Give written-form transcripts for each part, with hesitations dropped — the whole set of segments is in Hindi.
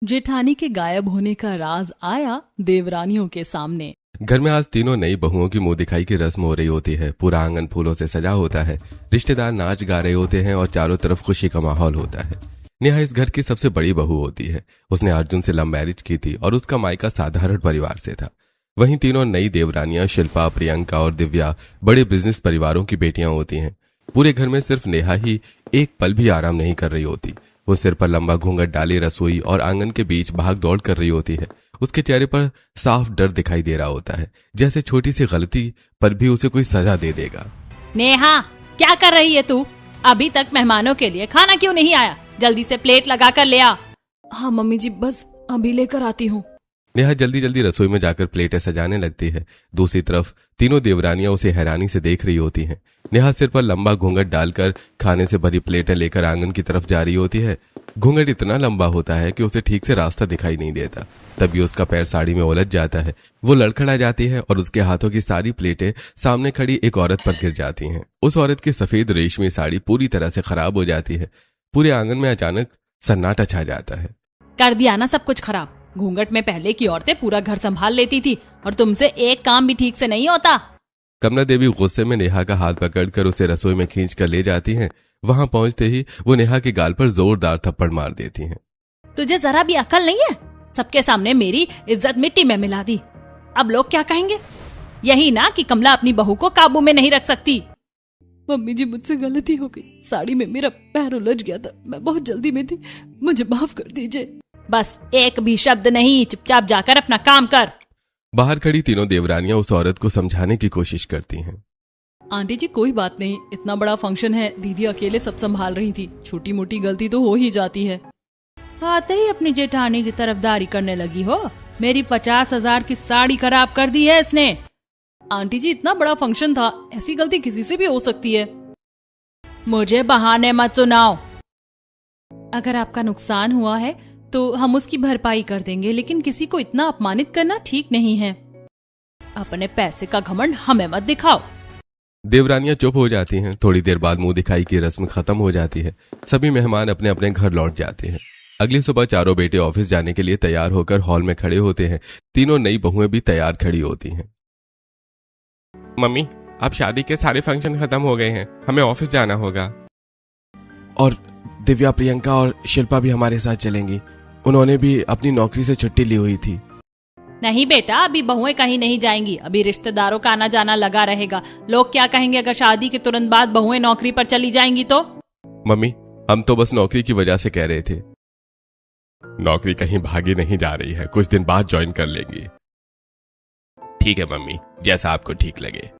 जेठानी के गायब होने का राज आया देवरानियों के सामने। घर में आज तीनों नई बहुओं की मुंह दिखाई की रस्म हो रही होती है। पूरा आंगन फूलों से सजा होता है, रिश्तेदार नाच गा रहे होते हैं और चारों तरफ खुशी का माहौल होता है। नेहा इस घर की सबसे बड़ी बहू होती है। उसने अर्जुन से लव मैरिज की थी और उसका मायका साधारण परिवार से था। वहीं तीनों नई देवरानियां शिल्पा, प्रियंका और दिव्या बड़े बिजनेस परिवारों की बेटियां होती हैं। पूरे घर में सिर्फ नेहा ही एक पल भी आराम नहीं कर रही होती। वो सिर पर लंबा घूंघट डाले रसोई और आंगन के बीच भाग दौड़ कर रही होती है। उसके चेहरे पर साफ डर दिखाई दे रहा होता है, जैसे छोटी सी गलती पर भी उसे कोई सजा दे देगा। नेहा, क्या कर रही है तू? अभी तक मेहमानों के लिए खाना क्यों नहीं आया? जल्दी से प्लेट लगा कर ले आ। हाँ मम्मी जी, बस अभी लेकर आती हूँ। नेहा जल्दी जल्दी रसोई में जाकर प्लेटें सजाने लगती है। दूसरी तरफ तीनों देवरानियां उसे हैरानी से देख रही होती हैं। नेहा सिर पर लंबा घूंघट डालकर खाने से भरी प्लेटें लेकर आंगन की तरफ जा रही होती है। घूंघट इतना लंबा होता है कि उसे ठीक से रास्ता दिखाई नहीं देता। तभी उसका पैर साड़ी में उलझ जाता है। वो लड़खड़ा जाती है और उसके हाथों की सारी प्लेटें सामने खड़ी एक औरत पर गिर जाती हैं। उस औरत की सफेद रेशमी साड़ी पूरी तरह से खराब हो जाती है। पूरे आंगन में अचानक सन्नाटा छा जाता है। कर दिया ना सब कुछ खराब। घूंघट में पहले की औरतें पूरा घर संभाल लेती थी और तुमसे एक काम भी ठीक से नहीं होता। कमला देवी गुस्से में नेहा का हाथ पकड़कर उसे रसोई में खींच कर ले जाती हैं। वहां पहुंचते ही वो नेहा के गाल पर जोरदार थप्पड़ मार देती हैं। तुझे जरा भी अकल नहीं है? सबके सामने मेरी इज्जत मिट्टी में मिला दी। अब लोग क्या कहेंगे? यही ना कि कमला अपनी बहू को काबू में नहीं रख सकती। मम्मी जी, मुझसे गलती हो गई। साड़ी में मेरा पैर उलझ गया था, मैं बहुत जल्दी में थी, मुझे माफ कर दीजिए। बस एक भी शब्द नहीं, चुपचाप जाकर अपना काम कर। बाहर खड़ी तीनों देवरानियां उस औरत को समझाने की कोशिश करती हैं। आंटी जी, कोई बात नहीं, इतना बड़ा फंक्शन है, दीदी अकेले सब संभाल रही थी, छोटी मोटी गलती तो हो ही जाती है। आते ही अपनी जेठानी की तरफदारी करने लगी हो। मेरी 50,000 की साड़ी खराब कर दी है इसने। आंटी जी, इतना बड़ा फंक्शन था, ऐसी गलती किसी से भी हो सकती है। मुझे बहाने मत सुनाओ। अगर आपका नुकसान हुआ है तो हम उसकी भरपाई कर देंगे, लेकिन किसी को इतना अपमानित करना ठीक नहीं है। अपने पैसे का घमंड हमें मत दिखाओ। देवरानियां चुप हो जाती हैं। थोड़ी देर बाद मुंह दिखाई की रस्म खत्म हो जाती है। सभी मेहमान अपने अपने घर लौट जाते हैं। अगली सुबह चारों बेटे ऑफिस जाने के लिए तैयार होकर हॉल में खड़े होते हैं। तीनों नई बहुएं भी तैयार खड़ी होती हैं। मम्मी, अब शादी के सारे फंक्शन खत्म हो गए हैं, हमें ऑफिस जाना होगा। और दिव्या, प्रियंका और शिल्पा भी हमारे साथ चलेंगी। उन्होंने भी अपनी नौकरी से छुट्टी ली हुई थी। नहीं बेटा, अभी बहुएं कहीं नहीं जाएंगी। अभी रिश्तेदारों का आना जाना लगा रहेगा। लोग क्या कहेंगे अगर शादी के तुरंत बाद बहुएं नौकरी पर चली जाएंगी तो? मम्मी, हम तो बस नौकरी की वजह से कह रहे थे। नौकरी कहीं भागी नहीं जा रही है, कुछ दिन बाद ज्वाइन कर लेंगी। ठीक है मम्मी, जैसा आपको ठीक लगे।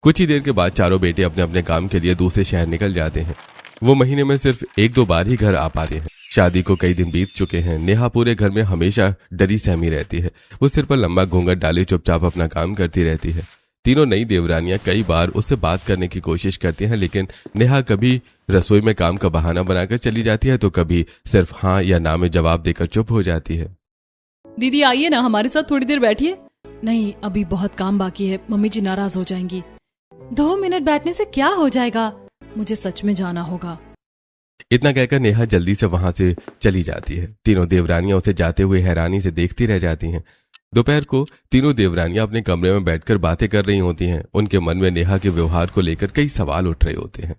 कुछ ही देर के बाद चारों बेटे अपने अपने काम के लिए दूसरे शहर निकल जाते हैं। वो महीने में सिर्फ 1-2 बार ही घर आ पाते हैं। शादी को कई दिन बीत चुके हैं। नेहा पूरे घर में हमेशा डरी सहमी रहती है। वो सिर पर लंबा घूंघट डाले चुपचाप अपना काम करती रहती है। तीनों नई देवरानियां कई बार उससे बात करने की कोशिश करती हैं, लेकिन नेहा कभी रसोई में काम का बहाना बनाकर चली जाती है तो कभी सिर्फ हाँ या ना में जवाब देकर चुप हो जाती है। दीदी आइए ना, हमारे साथ थोड़ी देर बैठिए। नहीं, अभी बहुत काम बाकी है, मम्मी जी नाराज हो जाएंगी। 2 मिनट बैठने से क्या हो जाएगा, मुझे सच में जाना होगा। इतना कहकर नेहा जल्दी से वहां से चली जाती है। तीनों देवरानियां उसे जाते हुए हैरानी से देखती रह जाती हैं। दोपहर को तीनों देवरानियां अपने कमरे में बैठकर बातें कर रही होती हैं। उनके मन में नेहा के व्यवहार को लेकर कई सवाल उठ रहे होते हैं।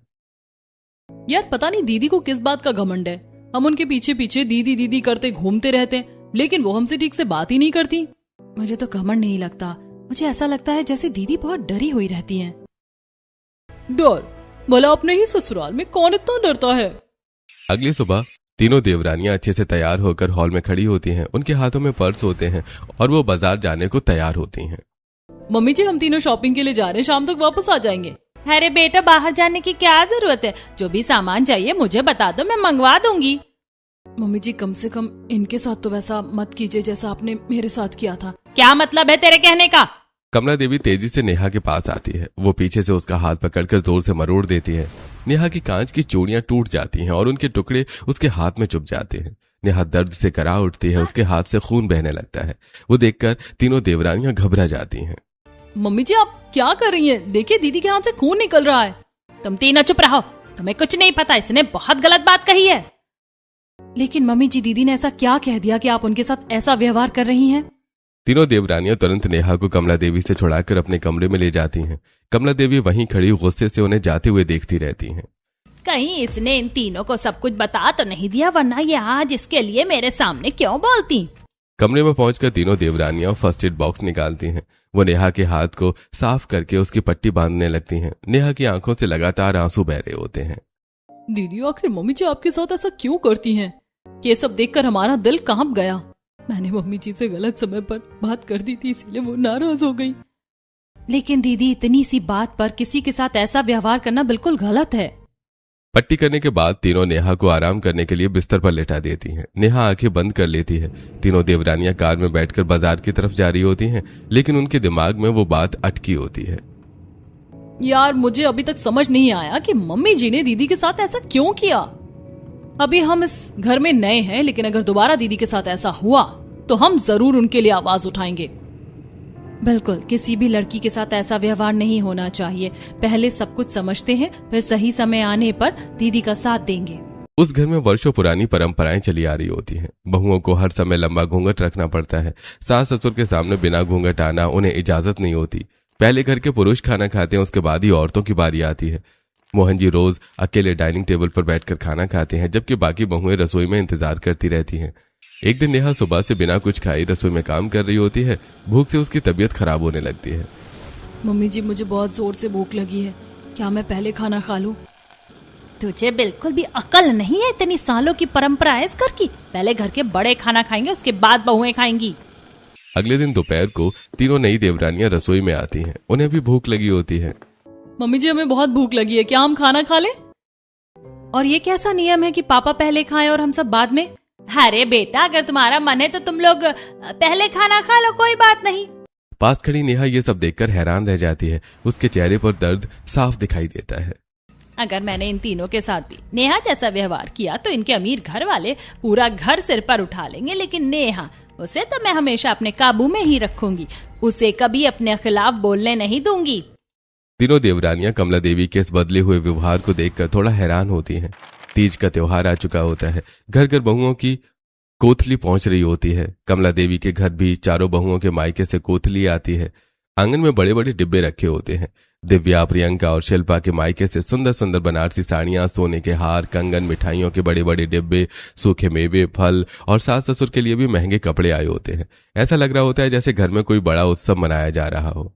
यार, पता नहीं दीदी को किस बात का घमंड है। हम उनके पीछे पीछे दीदी दीदी करते घूमते रहते हैं, लेकिन वो हमसे ठीक से बात ही नहीं करती। मुझे तो घमंड नहीं लगता, मुझे ऐसा लगता है जैसे दीदी बहुत डरी हुई रहती हैं। डर? भला अपने ही ससुराल में कौन इतना डरता है? अगली सुबह तीनों देवरानियां अच्छे से तैयार होकर हॉल में खड़ी होती हैं। उनके हाथों में पर्स होते हैं और वो बाजार जाने को तैयार होती हैं। मम्मी जी, हम तीनों शॉपिंग के लिए जा रहे हैं, शाम तक वापस आ जाएंगे। अरे बेटा, बाहर जाने की क्या जरूरत है? जो भी सामान चाहिए मुझे बता दो, मैं मंगवा दूंगी। मम्मी जी, कम से कम इनके साथ तो वैसा मत कीजिए जैसा आपने मेरे साथ किया था। क्या मतलब है तेरे कहने का? कमला देवी तेजी से नेहा के पास आती है। वो पीछे से उसका हाथ पकड़कर जोर से मरोड़ देती है। नेहा की कांच की चूड़ियां टूट जाती हैं और उनके टुकड़े उसके हाथ में चुभ जाते हैं। नेहा दर्द से करा उठती है, उसके हाथ से खून बहने लगता है। वो देखकर तीनों देवरानियां घबरा जाती हैं। मम्मी जी, आप क्या कर रही हैं? देखिए, दीदी के हाथ से खून निकल रहा है। तुम तीनों चुप रहो, तुम्हें कुछ नहीं पता, इसने बहुत गलत बात कही है। लेकिन मम्मी जी, दीदी ने ऐसा क्या कह दिया कि आप उनके साथ ऐसा व्यवहार कर रही हैं? तीनों देवरानियां तुरंत नेहा को कमला देवी से छुड़ाकर अपने कमरे में ले जाती हैं। कमला देवी वहीं खड़ी गुस्से से उन्हें जाते हुए देखती रहती हैं। कहीं इसने इन तीनों को सब कुछ बता तो नहीं दिया, वरना ये आज इसके लिए मेरे सामने क्यों बोलती? कमरे में पहुंचकर तीनों देवरानियां फर्स्ट एड बॉक्स निकालती हैं। वो नेहा के हाथ को साफ करके उसकी पट्टी बांधने लगती हैं। नेहा की आंखों से लगातार आंसू बह रहे होते हैं। दीदी, आखिर मम्मी जी आपके साथ ऐसा क्यों करती हैं? ये सब देखकर हमारा दिल कांप गया। मैंने मम्मी जी से गलत समय पर बात कर दी थी, इसीलिए वो नाराज हो गई। लेकिन दीदी, इतनी सी बात पर किसी के साथ ऐसा व्यवहार करना बिल्कुल गलत है। पट्टी करने के बाद तीनों नेहा को आराम करने के लिए बिस्तर पर लेटा देती हैं। नेहा आंखें बंद कर लेती है। तीनों देवरानियां कार में बैठकर बाजार की तरफ जा रही होती हैं, लेकिन उनके दिमाग में वो बात अटकी होती है। यार, मुझे अभी तक समझ नहीं आया कि मम्मी जी ने दीदी के साथ ऐसा क्यों किया। अभी हम इस घर में नए हैं, लेकिन अगर दोबारा दीदी के साथ ऐसा हुआ तो हम जरूर उनके लिए आवाज उठाएंगे। बिल्कुल, किसी भी लड़की के साथ ऐसा व्यवहार नहीं होना चाहिए। पहले सब कुछ समझते हैं, फिर सही समय आने पर दीदी का साथ देंगे। उस घर में वर्षों पुरानी परंपराएं चली आ रही होती हैं। बहुओं को हर समय लंबा घूंघट रखना पड़ता है। सास ससुर के सामने बिना घूंघट आना उन्हें इजाजत नहीं होती। पहले घर के पुरुष खाना खाते हैं, उसके बाद ही औरतों की बारी आती है। मोहन जी रोज अकेले डाइनिंग टेबल पर बैठकर खाना खाते हैं, जबकि बाकी बहुएं रसोई में इंतजार करती रहती हैं। एक दिन नेहा सुबह से बिना कुछ खाई रसोई में काम कर रही होती है। भूख से उसकी तबीयत खराब होने लगती है। मम्मी जी, मुझे बहुत जोर से भूख लगी है, क्या मैं पहले खाना खा लूं? तुझे बिल्कुल भी अकल नहीं है? इतनी सालों की परंपरा है इस घर की। पहले घर के बड़े खाना खाएंगे, उसके बाद बहुएं खाएंगी। अगले दिन दोपहर को तीनों नई देवरानियां रसोई में आती हैं। उन्हें भी भूख लगी होती है। मम्मी जी, हमें बहुत भूख लगी है, क्या हम खाना खा लें? और ये कैसा नियम है कि पापा पहले खाएं और हम सब बाद में? अरे बेटा, अगर तुम्हारा मन है तो तुम लोग पहले खाना खा लो, कोई बात नहीं। पास खड़ी नेहा ये सब देखकर हैरान रह जाती है। उसके चेहरे पर दर्द साफ दिखाई देता है। अगर मैंने इन तीनों के साथ भी नेहा जैसा व्यवहार किया तो इनके अमीर घर वाले पूरा घर सिर पर उठा लेंगे, लेकिन नेहा, उसे तो मैं हमेशा अपने काबू में ही रखूंगी। उसे कभी अपने खिलाफ बोलने नहीं दूंगी। तीनों देवरानियां कमला देवी के इस बदले हुए व्यवहार को देखकर थोड़ा हैरान होती हैं। तीज का त्योहार आ चुका होता है। घर घर बहुओं की कोथली पहुंच रही होती है। कमला देवी के घर भी चारों बहुओं के मायके से कोथली आती है। आंगन में बड़े बड़े डिब्बे रखे होते हैं। दिव्या, प्रियंका और शिल्पा के मायके से सुंदर सुंदर बनारसी साड़ियां, सोने के हार, कंगन, मिठाइयों के बड़े बड़े डिब्बे, सूखे मेवे, फल और सास ससुर के लिए भी महंगे कपड़े आए होते हैं। ऐसा लग रहा होता है जैसे घर में कोई बड़ा उत्सव मनाया जा रहा हो।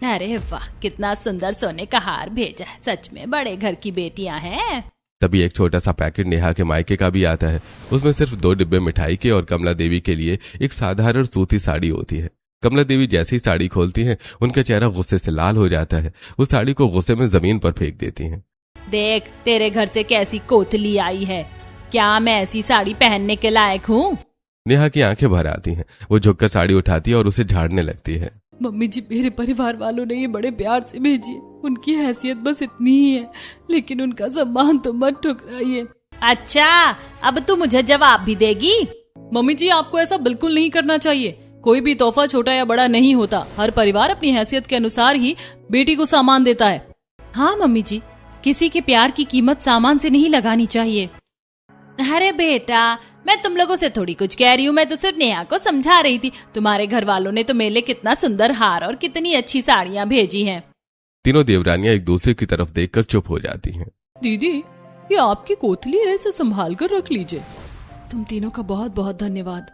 अरे वाह, कितना सुंदर सोने का हार भेजा है, सच में बड़े घर की बेटियां हैं। तभी एक छोटा सा पैकेट नेहा के मायके का भी आता है। उसमें सिर्फ 2 डिब्बे मिठाई के और कमला देवी के लिए एक साधारण सूती साड़ी होती है। कमला देवी जैसे ही साड़ी खोलती हैं, उनका चेहरा गुस्से से लाल हो जाता है। वो साड़ी को गुस्से में जमीन पर फेंक देती हैं। देख, तेरे घर से कैसी कोथली आई है, क्या मैं ऐसी साड़ी पहनने के लायक हूँ? नेहा की आंखें भर आती हैं। वो झुककर साड़ी उठाती है और उसे झाड़ने लगती है। मम्मी जी, मेरे परिवार वालों ने ये बड़े प्यार से भेजी है। उनकी हैसियत बस इतनी ही है, लेकिन उनका सम्मान तो मत ठुकराइए। अच्छा, अब तू मुझे जवाब भी देगी? मम्मी जी, आपको ऐसा बिल्कुल नहीं करना चाहिए। कोई भी तोहफा छोटा या बड़ा नहीं होता। हर परिवार अपनी हैसियत के अनुसार ही बेटी को सामान देता है। हाँ मम्मी जी, किसी के प्यार की कीमत सामान से नहीं लगानी चाहिए। अरे बेटा, मैं तुम लोगों से थोड़ी कुछ कह रही हूँ, मैं तो सिर्फ नेहा को समझा रही थी। तुम्हारे घर वालों ने तो मेरे लिए कितना सुंदर हार और कितनी अच्छी साड़ियाँ भेजी हैं। तीनों देवरानियां एक दूसरे की तरफ देखकर चुप हो जाती हैं। दीदी, ये आपकी कोथली है, इसे संभाल कर रख लीजिए। तुम तीनों का बहुत बहुत धन्यवाद।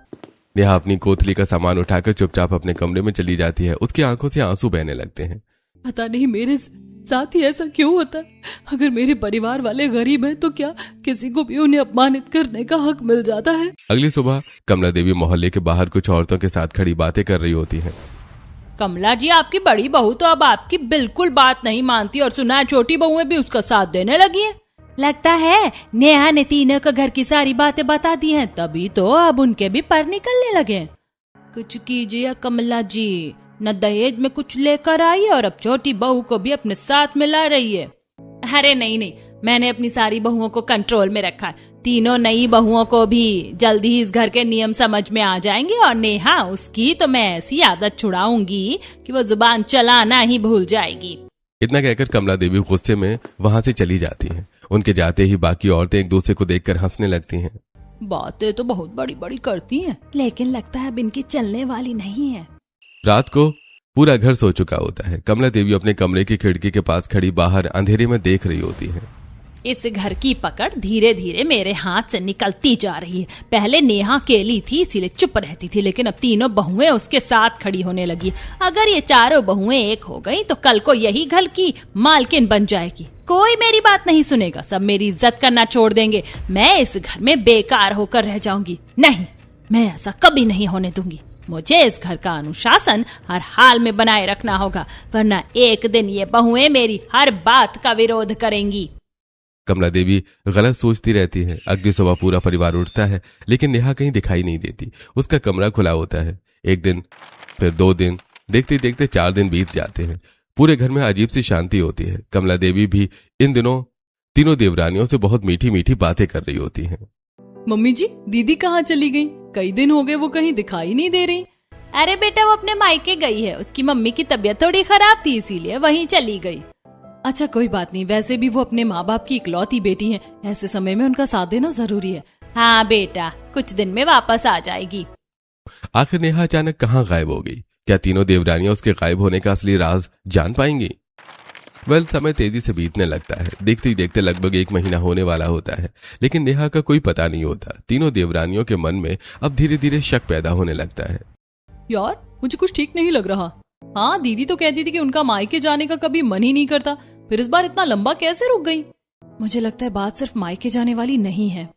नेहा अपनी कोथली का सामान उठाकर चुपचाप अपने कमरे में चली जाती है। उसकी आंखों से आंसू बहने लगते हैं। पता नहीं मेरे साथ ही ऐसा क्यों होता है। अगर मेरे परिवार वाले गरीब हैं तो क्या किसी को भी उन्हें अपमानित करने का हक मिल जाता है? अगली सुबह कमला देवी मोहल्ले के बाहर कुछ औरतों के साथ खड़ी बातें कर रही होती हैं। कमला जी, आपकी बड़ी बहू तो अब आपकी बिल्कुल बात नहीं मानती और सुना है छोटी बहुएं भी उसका साथ देने लगी है। लगता है नेहा ने तीनों को घर की सारी बातें बता दी हैं, तभी तो अब उनके भी पर निकलने लगे। कुछ कीजिए कमला जी, न दहेज में कुछ लेकर आई है और अब छोटी बहू को भी अपने साथ मिला रही है। अरे नहीं नहीं, मैंने अपनी सारी बहुओं को कंट्रोल में रखा है। तीनों नई बहुओं को भी जल्दी ही इस घर के नियम समझ में आ जाएंगे और नेहा, उसकी तो मैं ऐसी आदत छुड़ाऊंगी कि वो जुबान चलाना ही भूल जाएगी। इतना कहकर कमला देवी गुस्से में वहां से चली जाती हैं। उनके जाते ही बाकी औरतें एक दूसरे को देखकर हंसने लगती हैं। बातें तो बहुत बड़ी बड़ी करती हैं, लेकिन लगता है अब इनकी चलने वाली नहीं है। रात को पूरा घर सो चुका होता है। कमला देवी अपने कमरे की खिड़की के पास खड़ी बाहर अंधेरे में देख रही होती है। इस घर की पकड़ धीरे धीरे मेरे हाथ से निकलती जा रही है। पहले नेहा अकेली थी इसीलिए चुप रहती थी, लेकिन अब तीनों बहुएं उसके साथ खड़ी होने लगी। अगर ये चारों बहुएं एक हो गई तो कल को यही घर की मालकिन बन जाएगी। कोई मेरी बात नहीं सुनेगा, सब मेरी इज्जत करना छोड़ देंगे। मैं इस घर में बेकार होकर रह जाऊंगी। नहीं, मैं ऐसा कभी नहीं होने दूंगी। मुझे इस घर का अनुशासन हर हाल में बनाए रखना होगा, वरना एक दिन ये बहुएं मेरी हर बात का विरोध करेंगी। कमला देवी गलत सोचती रहती है। अगली सुबह पूरा परिवार उठता है, लेकिन नेहा कहीं दिखाई नहीं देती। उसका कमरा खुला होता है। एक दिन, फिर 2 दिन, देखते देखते 4 दिन बीत जाते हैं। पूरे घर में अजीब सी शांति होती है। कमला देवी भी इन दिनों तीनों देवरानियों से बहुत मीठी मीठी बातें कर रही होती हैं। मम्मी जी, दीदी कहाँ चली गई? कई दिन हो गए वो कहीं दिखाई नहीं दे रही। अरे बेटा, वो अपने मायके गई है। उसकी मम्मी की तबीयत थोड़ी खराब थी इसीलिए वहीं चली गई। अच्छा कोई बात नहीं, वैसे भी वो अपने माँ बाप की इकलौती बेटी है, ऐसे समय में उनका साथ देना जरूरी है। हाँ बेटा, कुछ दिन में वापस आ जाएगी। आखिर नेहा अचानक कहाँ गायब हो गई? क्या तीनों देवरानियां उसके गायब होने का असली राज जान पाएंगी? समय तेजी से बीतने लगता है। देखते ही देखते लगभग 1 महीना होने वाला होता है, लेकिन नेहा का कोई पता नहीं होता। तीनों देवरानियों के मन में अब धीरे धीरे शक पैदा होने लगता है। यार, मुझे कुछ ठीक नहीं लग रहा। हाँ, दीदी तो कहती थी कि उनका मायके जाने का कभी मन ही नहीं करता, फिर इस बार इतना लंबा कैसे रुक गई? मुझे लगता है बात सिर्फ मायके जाने वाली नहीं है।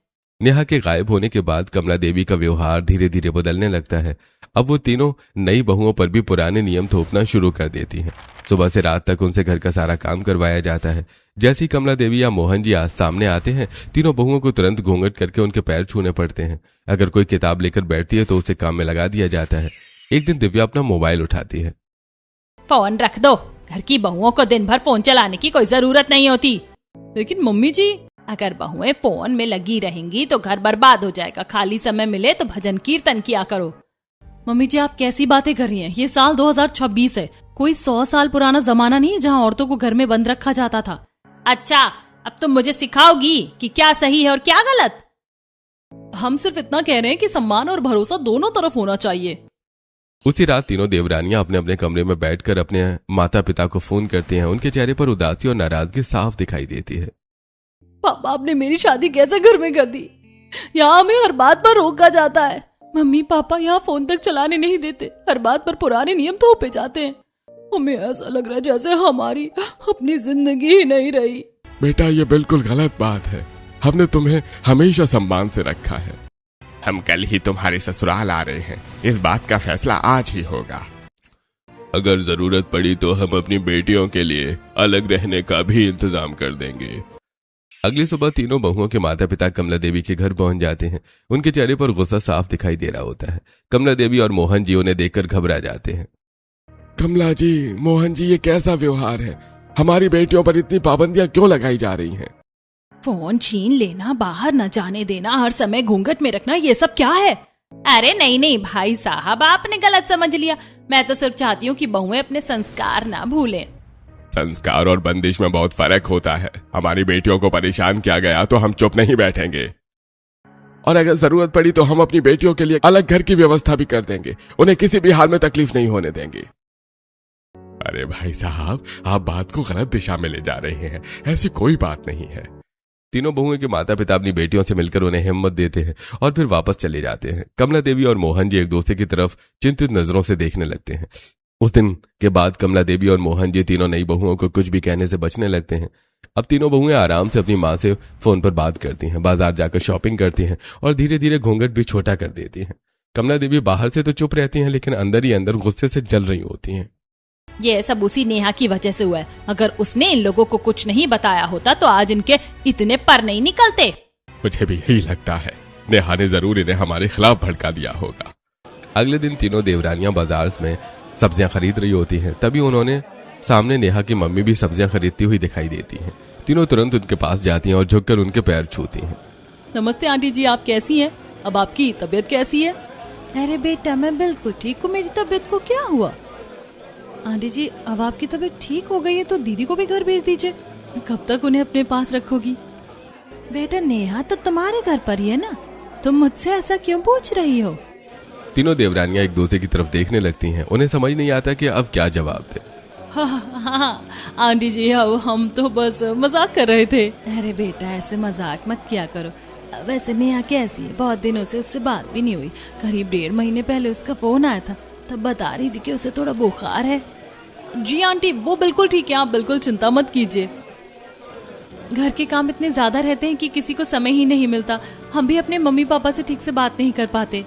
नेहा के गायब होने के बाद कमला देवी का व्यवहार धीरे धीरे बदलने लगता है। अब वो तीनों नई बहुओं पर भी पुराने नियम थोपना शुरू कर देती हैं। सुबह से रात तक उनसे घर का सारा काम करवाया जाता है। जैसे ही कमला देवी या मोहन जी आज सामने आते हैं, तीनों बहुओं को तुरंत घूंघट करके उनके पैर छूने पड़ते हैं। अगर कोई किताब लेकर बैठती है तो उसे काम में लगा दिया जाता है। एक दिन दिव्या अपना मोबाइल उठाती है। फोन रख दो, घर की बहुओं को दिन भर फोन चलाने की कोई जरूरत नहीं होती। लेकिन मम्मी जी, अगर बहुएं फोन में लगी रहेंगी तो घर बर्बाद हो जाएगा। खाली समय मिले तो भजन कीर्तन किया करो। मम्मी जी, आप कैसी बातें कर रही हैं? ये साल 2026 है, कोई 100 साल पुराना जमाना नहीं है जहाँ औरतों को घर में बंद रखा जाता था। अच्छा, अब तुम मुझे सिखाओगी कि क्या सही है और क्या गलत? हम सिर्फ इतना कह रहे हैं कि सम्मान और भरोसा दोनों तरफ होना चाहिए। उसी रात तीनों देवरानियां अपने अपने कमरे में बैठकर अपने माता पिता को फोन करती हैं। उनके चेहरे पर उदासी और नाराजगी साफ दिखाई देती है। पापा, आपने मेरी शादी कैसे घर में कर दी? यहाँ हमें हर बात पर रोका जाता है। मम्मी पापा यहाँ फोन तक चलाने नहीं देते, हर बात पर पुराने नियम थोपे जाते हैं। हमें ऐसा लग रहा है जैसे हमारी अपनी जिंदगी ही नहीं रही। बेटा, ये बिल्कुल गलत बात है। हमने तुम्हें हमेशा सम्मान से रखा है। हम कल ही तुम्हारे ससुराल आ रहे हैं, इस बात का फैसला आज ही होगा। अगर जरूरत पड़ी तो हम अपनी बेटियों के लिए अलग रहने का भी इंतजाम कर देंगे। अगली सुबह तीनों बहुओं के माता पिता कमला देवी के घर पहुंच जाते हैं। उनके चेहरे पर गुस्सा साफ दिखाई दे रहा होता है। कमला देवी और मोहन जी उन्हें देखकर घबरा जाते हैं। कमला जी, मोहन जी, ये कैसा व्यवहार है? हमारी बेटियों पर इतनी पाबंदियां क्यों लगाई जा रही हैं? फोन छीन लेना, बाहर न जाने देना, हर समय घूंघट में रखना, ये सब क्या है? अरे नहीं नहीं भाई साहब, आपने गलत समझ लिया। मैं तो सिर्फ चाहती हूँ कि बहुएं अपने संस्कार ना भूलें। संस्कार और बंदिश में बहुत फर्क होता है। हमारी बेटियों को परेशान किया गया तो हम चुप नहीं बैठेंगे, और अगर जरूरत पड़ी तो हम अपनी बेटियों के लिए अलग घर की व्यवस्था भी कर देंगे। उन्हें किसी भी हाल में तकलीफ नहीं होने देंगे। अरे भाई साहब, आप बात को गलत दिशा में ले जा रहे हैं। ऐसी कोई बात नहीं है। तीनों बहुओं के माता पिता अपनी बेटियों से मिलकर उन्हें हिम्मत देते हैं और फिर वापस चले जाते हैं। कमला देवी और मोहन जी एक दूसरे की तरफ चिंतित नजरों से देखने लगते हैं। उस दिन के बाद कमला देवी और मोहन जी तीनों नई बहुओं को कुछ भी कहने से बचने लगते हैं। अब तीनों बहुएं आराम से अपनी माँ से फोन पर बात करती हैं, बाजार जाकर शॉपिंग करती हैं और धीरे धीरे घूंघट भी छोटा कर देती हैं। कमला देवी बाहर से तो चुप रहती हैं, लेकिन अंदर ही अंदर गुस्से से जल रही होती हैं। ये सब उसी नेहा की वजह से हुआ है। अगर उसने इन लोगों को कुछ नहीं बताया होता तो आज इनके इतने पर नहीं निकलते। मुझे भी यही लगता है। नेहा ने जरूर इन्हें हमारे खिलाफ भड़का दिया होगा। अगले दिन तीनों देवरानियां बाजार में सब्जियां खरीद रही होती हैं। तभी उन्होंने सामने नेहा की मम्मी भी सब्जियां खरीदती हुई दिखाई देती हैं। तीनों तुरंत उनके पास जाती हैं और झुककर उनके पैर छूती हैं। नमस्ते आंटी जी, आप कैसी हैं? अब आपकी तबीयत कैसी है? अरे बेटा, मैं बिल्कुल ठीक हूँ। मेरी तबीयत को क्या हुआ? आंटी जी, अब आपकी तबीयत ठीक हो गई है तो दीदी को भी घर भेज दीजिए। कब तक उन्हें अपने पास रखोगी? बेटा, नेहा तो तुम्हारे घर पर ही है ना। तुम मुझसे ऐसा क्यों पूछ रही हो? तीनों देवरानियां एक दूसरे की तरफ देखने लगती हैं। उन्हें समझ नहीं आता कि अब क्या जवाब दे। हाँ, आंटी जी हम तो बस मजाक कर रहे थे। अरे बेटा ऐसे मजाक मत किया करो। वैसे नेहा कैसी है? बहुत दिनों से उससे बात भी नहीं हुई। करीब 1.5 महीने पहले उसका फोन आया था, तब बता रही थी कि उसे थोड़ा बुखार है। जी आंटी वो बिल्कुल ठीक है, आप बिल्कुल चिंता मत कीजिए। घर के काम इतने ज्यादा रहते हैं कि किसी को समय ही नहीं मिलता। हम भी अपने मम्मी पापा से ठीक से बात नहीं कर पाते।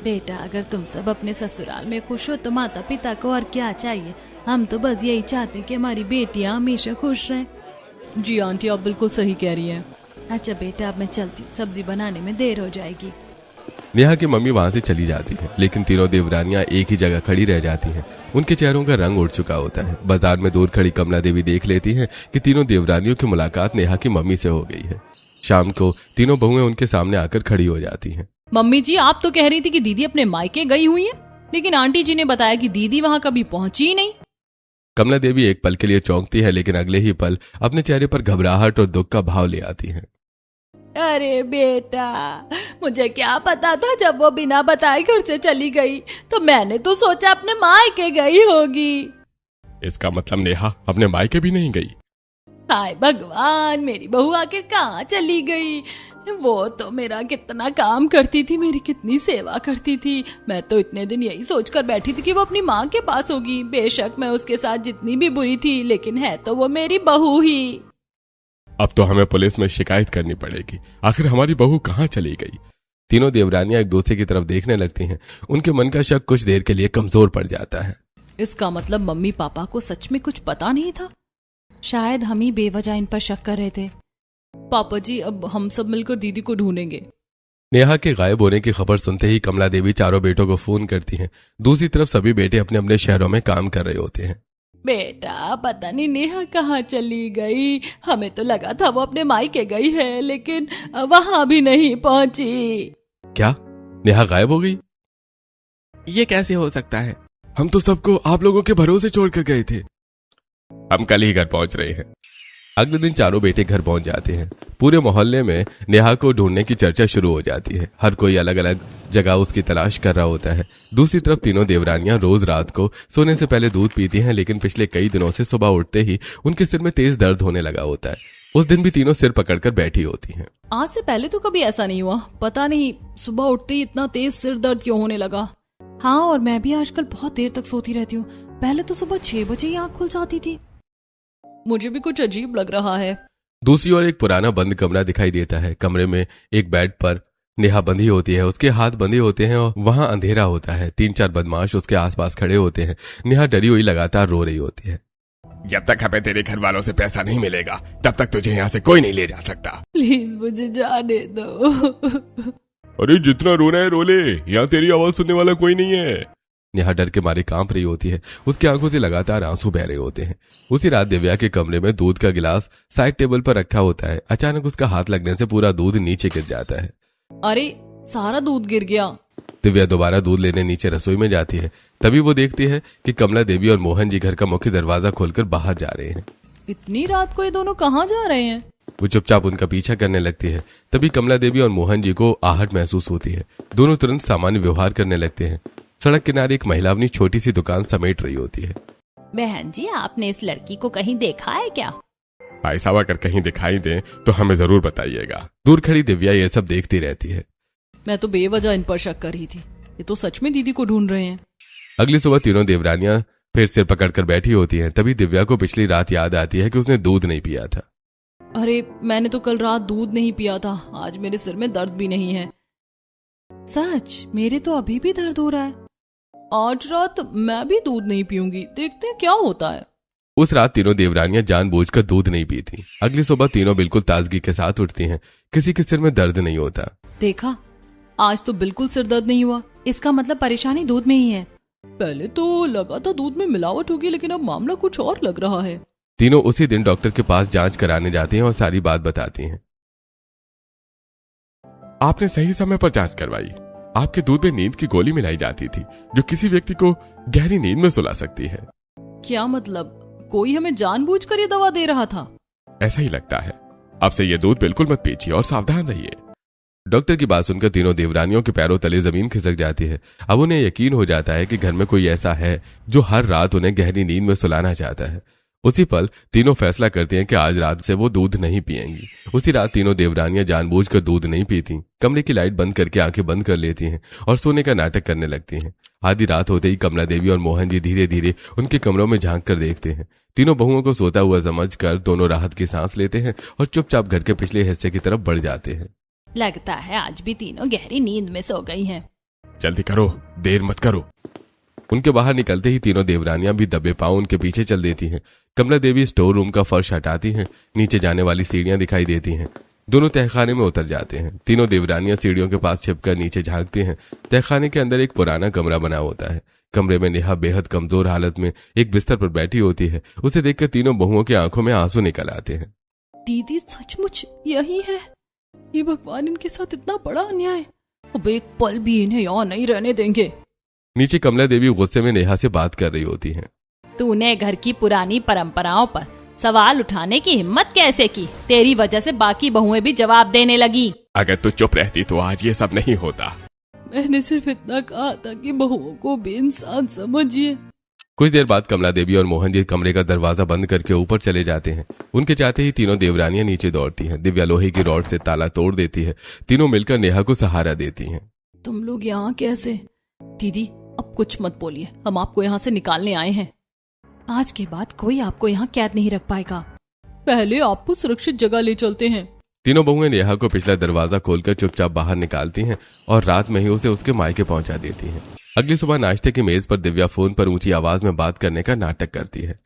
बेटा अगर तुम सब अपने ससुराल में खुश हो तो माता पिता को और क्या चाहिए। हम तो बस यही चाहते हैं कि हमारी बेटियां हमेशा खुश रहें। जी आंटी आप बिल्कुल सही कह रही हैं। अच्छा बेटा अब मैं चलती हूँ, सब्जी बनाने में देर हो जाएगी। नेहा की मम्मी वहां से चली जाती है, लेकिन तीनों देवरानियां एक ही जगह खड़ी रह जाती हैं। उनके चेहरों का रंग उड़ चुका होता है। बाजार में दूर खड़ी कमला देवी देख लेती हैं कि तीनों देवरानियों की मुलाकात नेहा की मम्मी से हो गई है। शाम को तीनों बहुएं उनके सामने आकर खड़ी हो जाती हैं। मम्मी जी आप तो कह रही थी कि दीदी अपने मायके गई हुई है, लेकिन आंटी जी ने बताया कि दीदी वहाँ कभी पहुंची ही नहीं। कमला देवी एक पल के लिए चौंकती है, लेकिन अगले ही पल अपने चेहरे पर घबराहट और दुख का भाव ले आती है। अरे बेटा मुझे क्या पता था, जब वो बिना बताए घर से चली गई तो मैंने तो सोचा अपने मायके गई होगी। इसका मतलब नेहा अपने मायके भी नहीं गई? हाय भगवान, मेरी बहू आखिर कहाँ चली गई? वो तो मेरा कितना काम करती थी, मेरी कितनी सेवा करती थी। मैं तो इतने दिन यही सोचकर बैठी थी कि वो अपनी माँ के पास होगी। बेशक मैं उसके साथ जितनी भी बुरी थी, लेकिन है तो वो मेरी बहू ही। अब तो हमें पुलिस में शिकायत करनी पड़ेगी। आखिर हमारी बहू कहाँ चली गई? तीनों देवरानियां एक दूसरे की तरफ देखने लगती हैं। उनके मन का शक कुछ देर के लिए कमजोर पड़ जाता है। इसका मतलब मम्मी पापा को सच में कुछ पता नहीं था। शायद हम ही बेवजह इन पर शक कर रहे थे। पापा जी अब हम सब मिलकर दीदी को ढूंढेंगे। नेहा के गायब होने की खबर सुनते ही कमला देवी चारों बेटों को फोन करती हैं। दूसरी तरफ सभी बेटे अपने अपने शहरों में काम कर रहे होते हैं। बेटा पता नहीं नेहा कहाँ चली गई। हमें तो लगा था वो अपने मायके गई है, लेकिन वहां भी नहीं पहुंची। क्या नेहा गायब हो गई? ये कैसे हो सकता है? हम तो सबको आप लोगों के भरोसे छोड़कर गए थे। हम कल ही घर पहुंच रहे हैं। अगले दिन चारों बेटे घर पहुंच जाते हैं। पूरे मोहल्ले में नेहा को ढूंढने की चर्चा शुरू हो जाती है। हर कोई अलग अलग जगह उसकी तलाश कर रहा होता है। दूसरी तरफ तीनों देवरानियां रोज रात को सोने से पहले दूध पीती हैं, लेकिन पिछले कई दिनों से सुबह उठते ही उनके सिर में तेज दर्द होने लगा होता है। उस दिन भी तीनों सिर पकड़कर बैठी होती हैं। आज से पहले तो कभी ऐसा नहीं हुआ। पता नहीं सुबह उठते ही इतना तेज सिर दर्द क्यों होने लगा। हाँ और मैं भी आजकल बहुत देर तक सोती रहती हूँ। पहले तो सुबह 6 बजे ही आँख खुल जाती थी। मुझे भी कुछ अजीब लग रहा है। दूसरी ओर एक पुराना बंद कमरा दिखाई देता है। कमरे में एक बेड पर नेहा बंधी होती है। उसके हाथ बंधे होते हैं और वहां अंधेरा होता है। 3-4 बदमाश उसके आसपास खड़े होते हैं। नेहा डरी हुई लगातार रो रही होती है। जब तक हमें तेरे घर वालों से पैसा नहीं मिलेगा तब तक तुझे यहाँ से कोई नहीं ले जा सकता। प्लीज मुझे जाने दो। अरे जितना रोना है रो ले, यहाँ तेरी आवाज सुनने वाला कोई नहीं है। नेहा डर के मारे कांप रही होती है। उसकी आंखों से लगातार आंसू बह रहे होते हैं। उसी रात दिव्या के कमरे में दूध का गिलास साइड टेबल पर रखा होता है। अचानक उसका हाथ लगने से पूरा दूध नीचे गिर जाता है। अरे सारा दूध गिर गया। दिव्या दोबारा दूध लेने नीचे रसोई में जाती है। तभी वो देखती है कि कमला देवी और मोहन जी घर का मुख्य दरवाजा खोलकर बाहर जा रहे हैं। इतनी रात को ये दोनों कहाँ जा रहे हैं? वो चुपचाप उनका पीछा करने लगती है। तभी कमला देवी और मोहन जी को आहट महसूस होती है। दोनों तुरंत सामान्य व्यवहार करने लगते हैं। सड़क किनारे एक महिला अपनी छोटी सी दुकान समेट रही होती है। बहन जी आपने इस लड़की को कहीं देखा है क्या? ऐसा अगर कहीं दिखाई दे तो हमें जरूर बताइएगा। दूर खड़ी दिव्या ये सब देखती रहती है। मैं तो बेवजह इन पर शक कर रही थी। ये तो सच में दीदी को ढूंढ रहे हैं। अगली सुबह तीनों देवरानियां फिर सिर पकड़कर बैठी होती हैं। तभी दिव्या को पिछली रात याद आती है कि उसने दूध नहीं पिया था। अरे मैंने तो कल रात दूध नहीं पिया था। आज मेरे सिर में दर्द भी नहीं है। सच मेरे तो अभी भी दर्द हो रहा है। आज रात मैं भी दूध नहीं पीऊंगी, देखते हैं क्या होता है। उस रात तीनों देवरानियां जानबूझकर दूध नहीं पीती। अगली सुबह तीनों बिल्कुल ताजगी के साथ उठती हैं। किसी के सिर में दर्द नहीं होता। देखा आज तो बिल्कुल सिर दर्द नहीं हुआ। इसका मतलब परेशानी दूध में ही है। पहले तो लगा था दूध में मिलावट होगी, लेकिन अब मामला कुछ और लग रहा है। तीनों उसी दिन डॉक्टर के पास जांच कराने जाती हैं और सारी बात बताती हैं। आपने सही समय पर जांच करवाई। आपके दूध में नींद की गोली मिलाई जाती थी जो किसी व्यक्ति को गहरी नींद में सुला सकती है। क्या मतलब कोई हमें जानबूझकर ये दवा दे रहा था? ऐसा ही लगता है। अब से ये दूध बिल्कुल मत पीजिए और सावधान रहिए। डॉक्टर की बात सुनकर तीनों देवरानियों के पैरों तले जमीन खिसक जाती है। अब उन्हें यकीन हो जाता है कि घर में कोई ऐसा है जो हर रात उन्हें गहरी नींद में सुलाना चाहता है। उसी पल तीनों फैसला करती हैं कि आज रात से वो दूध नहीं पिएंगी। उसी रात तीनों देवरानियां जानबूझकर दूध नहीं पीती, कमरे की लाइट बंद करके आंखें बंद कर लेती हैं और सोने का नाटक करने लगती हैं। आधी रात होते ही कमला देवी और मोहन जी धीरे धीरे उनके कमरों में झांक कर देखते हैं। तीनों बहुओं को सोता हुआ समझकर दोनों राहत की सांस लेते हैं और चुपचाप घर के पिछले हिस्से की तरफ बढ़ जाते हैं। लगता है आज भी तीनों गहरी नींद में सो गई हैं। जल्दी करो, देर मत करो। उनके बाहर निकलते ही तीनों देवरानियां भी दबे पांव उनके पीछे चल देती हैं। कमला देवी स्टोर रूम का फर्श हटाती हैं, नीचे जाने वाली सीढ़ियां दिखाई देती हैं। दोनों तहखाने में उतर जाते हैं। तीनों देवरानियां सीढ़ियों के पास छिपकर नीचे झांकती हैं। तहखाने के अंदर एक पुराना कमरा बना होता है। कमरे में नेहा बेहद कमजोर हालत में एक बिस्तर पर बैठी होती है। उसे देखकर तीनों बहुओं की आंखों में आंसू निकल आते हैं। दीदी सचमुच यही है? ये भगवान, इनके साथ इतना बड़ा अन्याय। अब एक पल भी इन्हें यहाँ नहीं रहने देंगे। नीचे कमला देवी गुस्से में नेहा से बात कर रही होती हैं। तूने घर की पुरानी परंपराओं पर सवाल उठाने की हिम्मत कैसे की? तेरी वजह से बाकी बहुएं भी जवाब देने लगी। अगर तू चुप रहती तो आज ये सब नहीं होता। मैंने सिर्फ इतना कहा था कि बहुओं को भी इंसान समझिए। कुछ देर बाद कमला देवी और मोहन जी कमरे का दरवाजा बंद करके ऊपर चले जाते हैं। उनके चाहते ही तीनों देवरानियां नीचे दौड़ती हैं। दिव्या लोहे की रॉड से ताला तोड़ देती है। तीनों मिलकर नेहा को सहारा देती हैं। तुम लोग यहाँ कैसे? दीदी अब कुछ मत बोलिए, हम आपको यहाँ से निकालने आए हैं। आज के बाद कोई आपको यहाँ कैद नहीं रख पाएगा। पहले आपको सुरक्षित जगह ले चलते हैं। तीनों बहुएं नेहा को पिछला दरवाजा खोलकर चुपचाप बाहर निकालती हैं और रात में ही उसे उसके मायके पहुंचा देती हैं। अगली सुबह नाश्ते की मेज पर दिव्या फोन पर ऊंची आवाज में बात करने का नाटक करती है।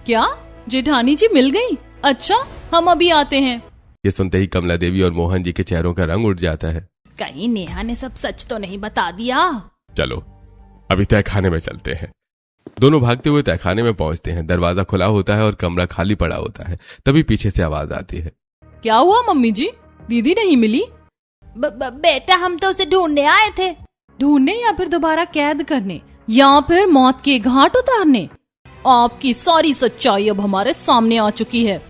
क्या जेठानी जी मिल गई? अच्छा, हम अभी आते हैं। ये सुनते ही कमला देवी और मोहन जी के चेहरों का रंग उठ जाता है। कहीं नेहा ने सब सच तो नहीं बता दिया? चलो अभी तहखाने में चलते हैं। दोनों भागते हुए तहखाने में पहुंचते हैं। दरवाजा खुला होता है और कमरा खाली पड़ा होता है। तभी पीछे से आवाज आती है। क्या हुआ मम्मी जी, दीदी नहीं मिली? बेटा हम तो उसे ढूंढने आए थे। ढूंढने या फिर दोबारा कैद करने या फिर मौत के घाट उतारने? आपकी सारी सच्चाई अब हमारे सामने आ चुकी है।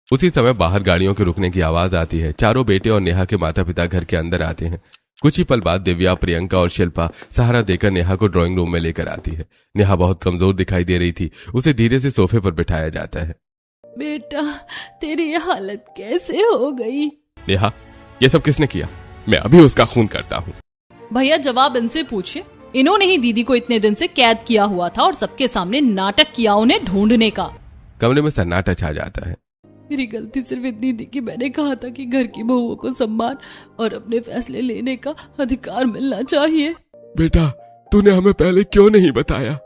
उसी समय बाहर गाड़ियों के रुकने की आवाज आती है। चारों बेटे और नेहा के माता पिता घर के अंदर आते हैं। कुछ ही पल बाद दिव्या, प्रियंका और शिल्पा सहारा देकर नेहा को ड्राइंग रूम में लेकर आती है। नेहा बहुत कमजोर दिखाई दे रही थी। उसे धीरे से सोफे पर बिठाया जाता है। बेटा तेरी ये हालत कैसे हो गई? नेहा, ये सब किसने किया? मैं अभी उसका खून करता हूँ। भैया जवाब इनसे पूछिए। इन्होंने ही दीदी को इतने दिन से कैद किया हुआ था और सबके सामने नाटक किया उन्हें ढूंढने का। कमरे में सन्नाटा छा जाता है। मेरी गलती सिर्फ इतनी थी कि मैंने कहा था कि घर की बहुओं को सम्मान और अपने फैसले लेने का अधिकार मिलना चाहिए। बेटा तूने हमें पहले क्यों नहीं बताया?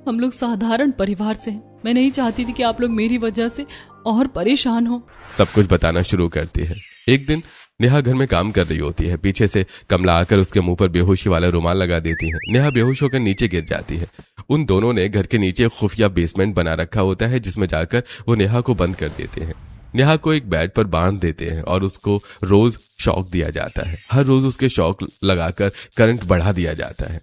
हम लोग साधारण परिवार से हैं। मैं नहीं चाहती थी कि आप लोग मेरी वजह से और परेशान हो। सब कुछ बताना शुरू करती है। एक दिन नेहा घर में काम कर रही होती है। पीछे से कमला आकर उसके मुंह पर बेहोशी वाला रुमाल लगा देती है। नेहा बेहोश होकर नीचे गिर जाती है। उन दोनों ने घर के नीचे खुफिया बेसमेंट बना रखा होता है जिसमें जाकर वो नेहा को बंद कर देते हैं। नेहा को एक बेड पर बांध देते हैं और उसको रोज शॉक दिया जाता है। हर रोज उसके शॉक लगाकर करंट बढ़ा दिया जाता है।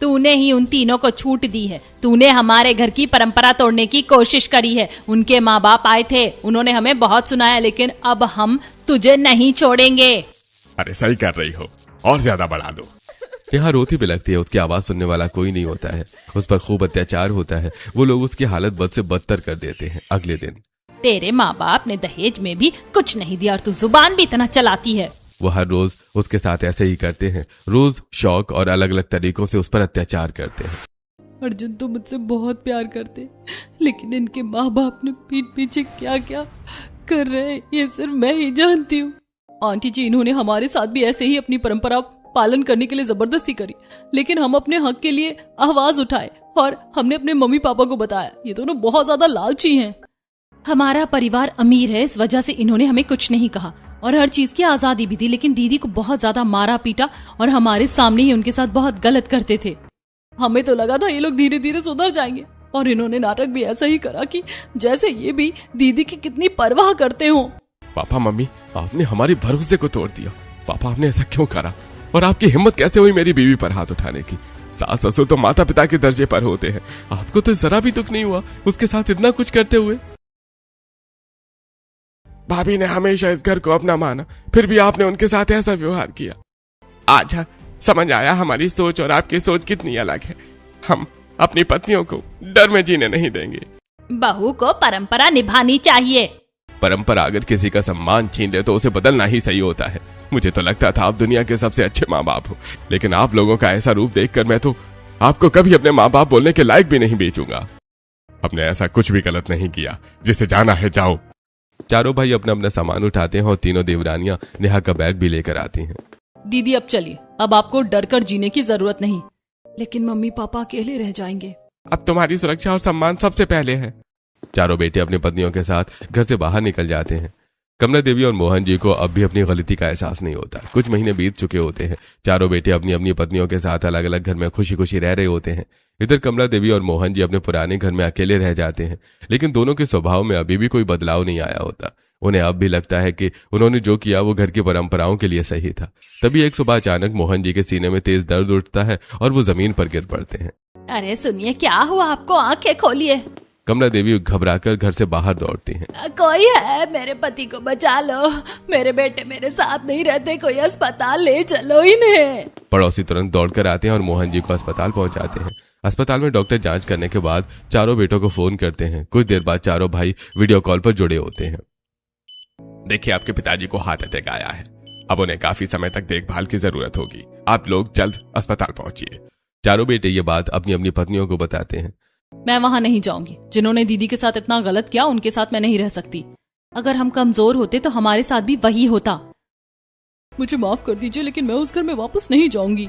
तूने ही उन तीनों को छूट दी है। तूने हमारे घर की परंपरा तोड़ने की कोशिश करी है। उनके माँ बाप आए थे, उन्होंने हमें बहुत सुनाया, लेकिन अब हम तुझे नहीं छोड़ेंगे। अरे सही कर रही हो, और ज्यादा बढ़ा दो। नेहा रोती बिलखती है। उसकी आवाज सुनने वाला कोई नहीं होता है। उस पर खूब अत्याचार होता है। वो लोग उसकी हालत बद से बदतर कर देते हैं। अगले दिन तेरे माँ बाप ने दहेज में भी कुछ नहीं दिया और तू जुबान भी इतना चलाती है। वो हर रोज उसके साथ ऐसे ही करते हैं। रोज शौक और अलग अलग तरीकों से उस पर अत्याचार करते हैं। अर्जुन तो मुझसे बहुत प्यार करते, लेकिन इनके माँ बाप ने पीठ पीछे क्या क्या कर रहे हैं ये सिर्फ मैं ही जानती हूँ। आंटी जी, इन्होंने हमारे साथ भी ऐसे ही अपनी परंपरा पालन करने के लिए जबरदस्ती करी, लेकिन हम अपने हक के लिए आवाज उठाए और हमने अपने मम्मी पापा को बताया। ये दोनों बहुत ज्यादा लालची हैं। हमारा परिवार अमीर है, इस वजह से इन्होंने हमें कुछ नहीं कहा और हर चीज की आजादी भी दी, लेकिन दीदी को बहुत ज्यादा मारा पीटा और हमारे सामने ही उनके साथ बहुत गलत करते थे। हमें तो लगा था ये लोग धीरे धीरे सुधर जाएंगे, और इन्होंने नाटक भी ऐसा ही करा कि जैसे ये भी दीदी की कितनी परवाह करते हो। पापा मम्मी, आपने हमारे भरोसे को तोड़ दिया। पापा आपने ऐसा क्यों करा? और आपकी हिम्मत कैसे हुई मेरी बीवी पर हाथ उठाने की? सास ससुर तो माता पिता के दर्जे पर होते हैं। आपको तो जरा भी दुख नहीं हुआ उसके साथ इतना कुछ करते हुए? भाभी ने हमेशा इस घर को अपना माना, फिर भी आपने उनके साथ ऐसा व्यवहार किया। आज समझ आया हमारी सोच और आपकी सोच कितनी अलग है। हम अपनी पत्नियों को डर में जीने नहीं देंगे। बहू को परंपरा निभानी चाहिए। परंपरा अगर किसी का सम्मान छीन ले तो उसे बदलना ही सही होता है। मुझे तो लगता था आप दुनिया के सबसे अच्छे माँ बाप हो, लेकिन आप लोगों का ऐसा रूप देखकर मैं तो आपको कभी अपने माँ बाप बोलने के लायक भी नहीं बेचूंगा। हमने ऐसा कुछ भी गलत नहीं किया, जिसे जाना है जाओ। चारों भाई अपना अपना सामान उठाते हैं और तीनों देवरानियां नेहा का बैग भी लेकर आती हैं। दीदी अब चलिए, अब आपको डर कर जीने की जरूरत नहीं। लेकिन मम्मी पापा अकेले रह जाएंगे। अब तुम्हारी सुरक्षा और सम्मान सबसे पहले है। चारों बेटे अपनी पत्नियों के साथ घर से बाहर निकल जाते हैं। कमला देवी और मोहन जी को अब भी अपनी गलती का एहसास नहीं होता। कुछ महीने बीत चुके होते हैं। चारों बेटे अपनी अपनी पत्नियों के साथ अलग अलग घर में खुशी खुशी रह रहे होते हैं। इधर कमला देवी और मोहन जी अपने पुराने घर में अकेले रह जाते हैं, लेकिन दोनों के स्वभाव में अभी भी कोई बदलाव नहीं आया होता। उन्हें अब भी लगता है कि उन्होंने जो किया वो घर की परंपराओं के लिए सही था। तभी एक सुबह अचानक मोहन जी के सीने में तेज दर्द उठता है और वो जमीन पर गिर पड़ते हैं। अरे सुनिए, क्या हुआ आपको? आंखें खोलिए। कमला देवी घबराकर घर से बाहर दौड़ती हैं। कोई है, मेरे पति को बचा लो। मेरे बेटे मेरे साथ नहीं रहते, कोई अस्पताल ले चलो इन्हें। पड़ोसी तुरंत दौड़कर आते हैं और मोहन जी को अस्पताल पहुंचाते हैं। अस्पताल में डॉक्टर जांच करने के बाद चारों बेटों को फोन करते हैं। कुछ देर बाद चारों भाई वीडियो कॉल पर जुड़े होते हैं। देखिए, आपके पिताजी को हार्ट अटैक आया है। अब उन्हें काफी समय तक देखभाल की जरूरत होगी। आप लोग जल्द अस्पताल पहुंचिए। चारों बेटे ये बात अपनी अपनी पत्नियों को बताते हैं। मैं वहां नहीं जाऊंगी। जिन्होंने दीदी के साथ इतना गलत किया उनके साथ मैं नहीं रह सकती। अगर हम कमजोर होते तो हमारे साथ भी वही होता। मुझे माफ कर दीजिए, लेकिन मैं उस घर में वापस नहीं जाऊंगी।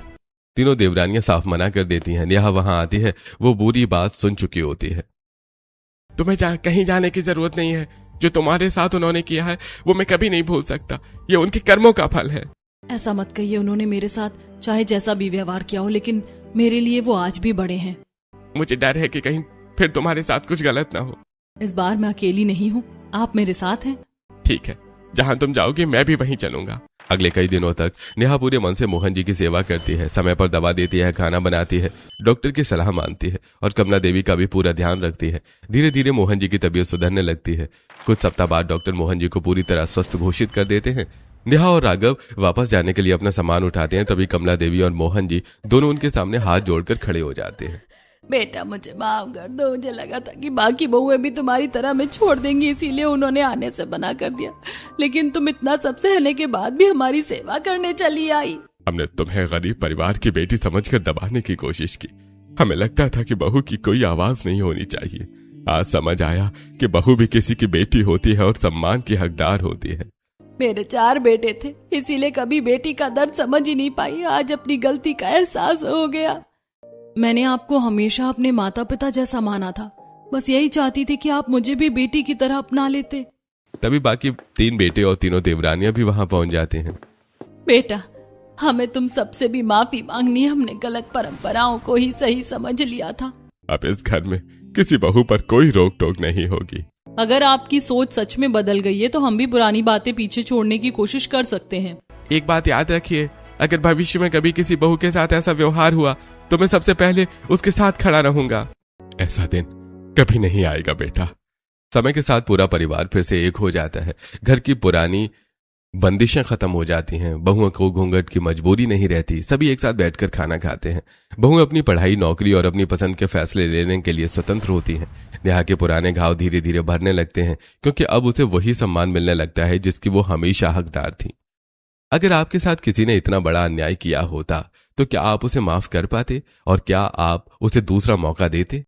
तीनों देवरानियां साफ मना कर देती हैं। नेहा वहां आती है। वो बुरी बात सुन चुकी होती है। तुम्हें कहीं जाने की जरूरत नहीं है। जो तुम्हारे साथ उन्होंने किया है वो मैं कभी नहीं भूल सकता। ये उनके कर्मों का फल है। ऐसा मत कहिए। उन्होंने मेरे साथ चाहे जैसा भी व्यवहार किया हो, लेकिन मेरे लिए वो आज भी बड़े हैं। मुझे डर है कि कहीं फिर तुम्हारे साथ कुछ गलत ना हो। इस बार मैं अकेली नहीं हूँ, आप मेरे साथ हैं। ठीक है, जहाँ तुम जाओगे मैं भी वहीं चलूंगा। अगले कई दिनों तक नेहा पूरे मन से मोहन जी की सेवा करती है। समय पर दवा देती है, खाना बनाती है, डॉक्टर की सलाह मानती है और कमला देवी का भी पूरा ध्यान रखती है। धीरे धीरे मोहन जी की तबीयत सुधरने लगती है। कुछ सप्ताह बाद डॉक्टर मोहन जी को पूरी तरह स्वस्थ घोषित कर देते हैं। नेहा और राघव वापस जाने के लिए अपना सामान उठाते हैं। तभी कमला देवी और मोहन जी दोनों उनके सामने हाथ जोड़कर खड़े हो जाते हैं। बेटा, मुझे माफ कर दो। मुझे लगा था कि बाकी बहुएं भी तुम्हारी तरह में छोड़ देंगी, इसीलिए उन्होंने आने से मना कर दिया। लेकिन तुम इतना सब सहने के बाद भी हमारी सेवा करने चली आई। हमने तुम्हें गरीब परिवार की बेटी समझकर दबाने की कोशिश की। हमें लगता था कि बहू की कोई आवाज नहीं होनी चाहिए। आज समझ आया कि बहू भी किसी की बेटी होती है और सम्मान की हकदार होती है। मेरे 4 बेटे थे, इसीलिए कभी बेटी का दर्द समझ ही नहीं पाई। आज अपनी गलती का एहसास हो गया। मैंने आपको हमेशा अपने माता पिता जैसा माना था। बस यही चाहती थी कि आप मुझे भी बेटी की तरह अपना लेते। तभी बाकी 3 बेटे और तीनों देवरानियां भी वहां पहुंच जाते हैं। बेटा, हमें तुम सबसे भी माफी मांगनी है। हमने गलत परंपराओं को ही सही समझ लिया था। अब इस घर में किसी बहू पर कोई रोक टोक नहीं होगी। अगर आपकी सोच सच में बदल गई है तो हम भी पुरानी बातें पीछे छोड़ने की कोशिश कर सकते हैं। एक बात याद रखिए, अगर भविष्य में कभी किसी बहू के साथ ऐसा व्यवहार हुआ तो मैं सबसे पहले उसके साथ खड़ा रहूंगा। ऐसा दिन कभी नहीं आएगा बेटा। समय के साथ पूरा परिवार फिर से एक हो जाता है। घर की पुरानी बंदिशें खत्म हो जाती हैं। बहुओं को घूंघट की मजबूरी नहीं रहती। सभी एक साथ बैठकर खाना खाते हैं। बहुएं अपनी पढ़ाई, नौकरी और अपनी पसंद के फैसले लेने के लिए स्वतंत्र होती हैं। नेहा के पुराने घाव धीरे धीरे भरने लगते हैं, क्योंकि अब उसे वही सम्मान मिलने लगता है जिसकी वो हमेशा हकदार थी। अगर आपके साथ किसी ने इतना बड़ा अन्याय किया होता तो क्या आप उसे माफ कर पाते और क्या आप उसे दूसरा मौका देते?